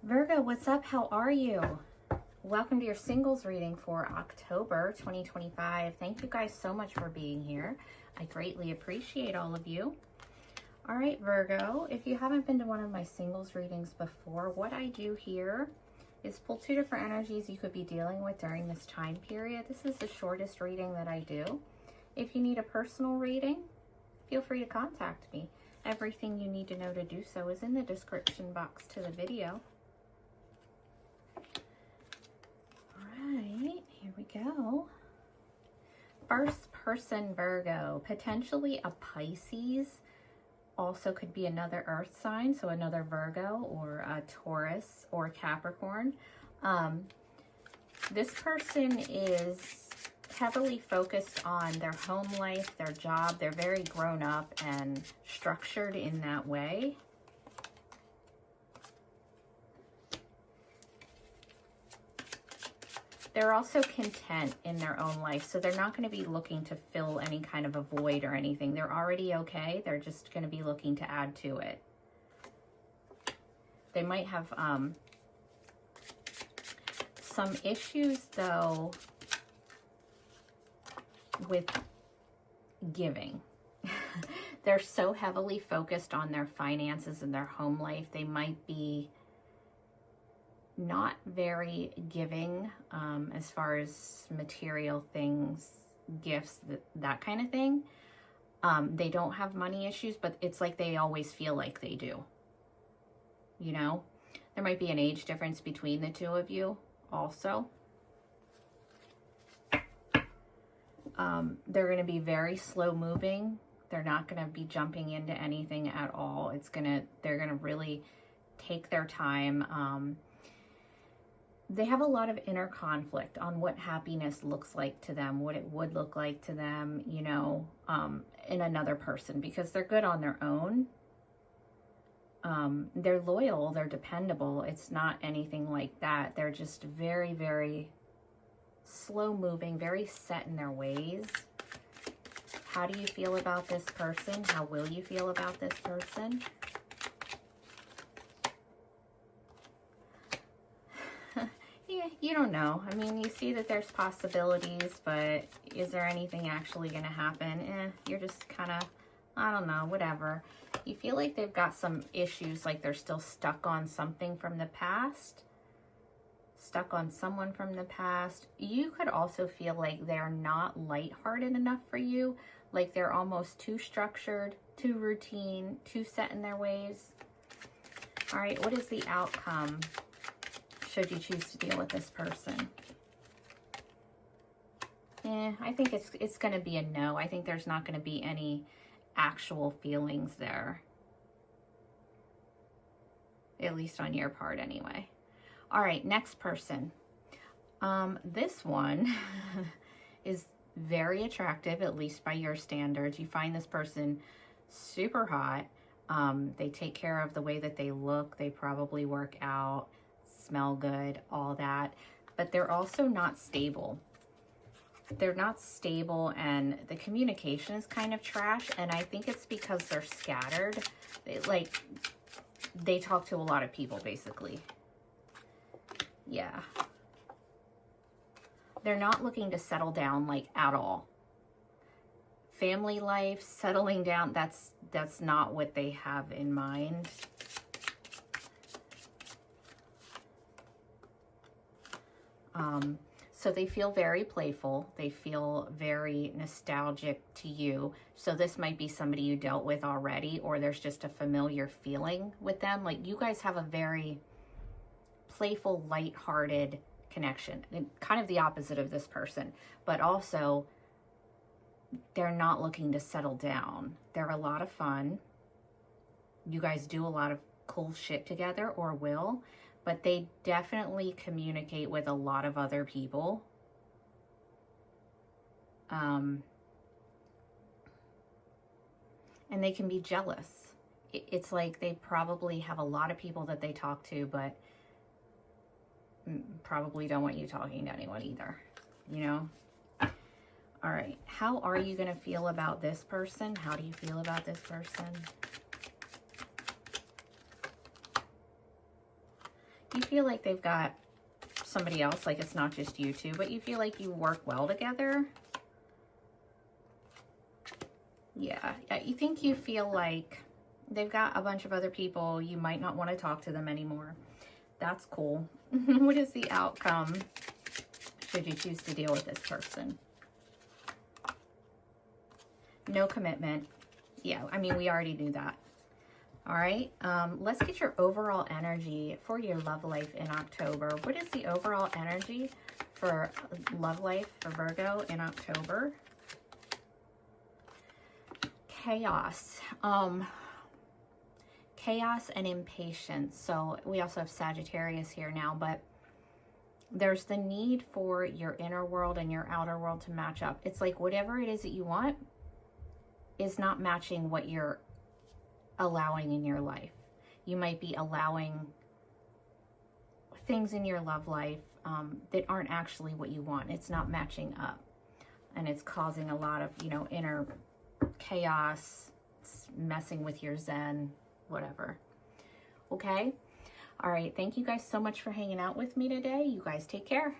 Virgo, what's up? How are you? Welcome to your singles reading for October 2025. Thank you guys so much for being here. I greatly appreciate all of you. All right, Virgo, if you haven't been to one of my singles readings before, what I do here is pull two different energies you could be dealing with during this time period. This is the shortest reading that I do. If you need a personal reading, feel free to contact me. Everything you need to know to do so is in the description box to the video. Right, here we go. First person Virgo, potentially a Pisces, also could be another earth sign, so another Virgo or a Taurus or Capricorn. This person is heavily focused on their home life, their job. They're very grown up and structured in that way. They're also content in their own life, so they're not going to be looking to fill any kind of a void or anything. They're already okay. They're just going to be looking to add to it. They might have some issues, though, with giving. They're so heavily focused on their finances and their home life. They might be not very giving as far as material things, gifts, that kind of thing. They don't have money issues, but it's like they always feel like they do. You know, there might be an age difference between the two of you also. They're going to be very slow moving. They're not going to be jumping into anything at all. They're going to really take their time. They have a lot of inner conflict on what happiness looks like to them, what it would look like to them, you know, in another person, because they're good on their own. They're loyal, they're dependable. It's not anything like that. They're just very, very slow moving, very set in their ways. How do you feel about this person? How will you feel about this person? You don't know. I mean, you see that there's possibilities, but is there anything actually going to happen? You're just kind of, I don't know, whatever. You feel like they've got some issues, like they're still stuck on something from the past, stuck on someone from the past. You could also feel like they're not lighthearted enough for you, like they're almost too structured, too routine, too set in their ways. All right, what is the outcome should you choose to deal with this person? I think it's going to be a no. I think there's not going to be any actual feelings there. At least on your part anyway. All right, next person. This one is very attractive, at least by your standards. You find this person super hot. They take care of the way that they look. They probably work out, smell good, all that, but they're also not stable. They're not stable, and the communication is kind of trash, and I think it's because they're scattered. They talk to a lot of people, basically. Yeah. They're not looking to settle down, like, at all. Family life, settling down, that's not what they have in mind. So they feel very playful. They feel very nostalgic to you. So this might be somebody you dealt with already, or there's just a familiar feeling with them. Like, you guys have a very playful, lighthearted connection. And kind of the opposite of this person. But also, they're not looking to settle down. They're a lot of fun. You guys do a lot of cool shit together, or will. But they definitely communicate with a lot of other people. And they can be jealous. It's like they probably have a lot of people that they talk to, but probably don't want you talking to anyone either, you know? All right, how are you going to feel about this person? How do you feel about this person? You feel like they've got somebody else, like it's not just you two, but you feel like you work well together. Yeah, you think you feel like they've got a bunch of other people. You might not want to talk to them anymore. That's cool. What is the outcome should you choose to deal with this person? No commitment. Yeah, I mean, we already knew that. All right, let's get your overall energy for your love life in October. What is the overall energy for love life for Virgo in October? Chaos. Chaos and impatience. So we also have Sagittarius here now, but there's the need for your inner world and your outer world to match up. It's like whatever it is that you want is not matching what you're allowing in your life. You might be allowing things in your love life that aren't actually what you want. It's not matching up, and it's causing a lot of, you know, inner chaos. It's messing with your zen, whatever. Okay, all right, thank you guys so much for hanging out with me today. You guys take care.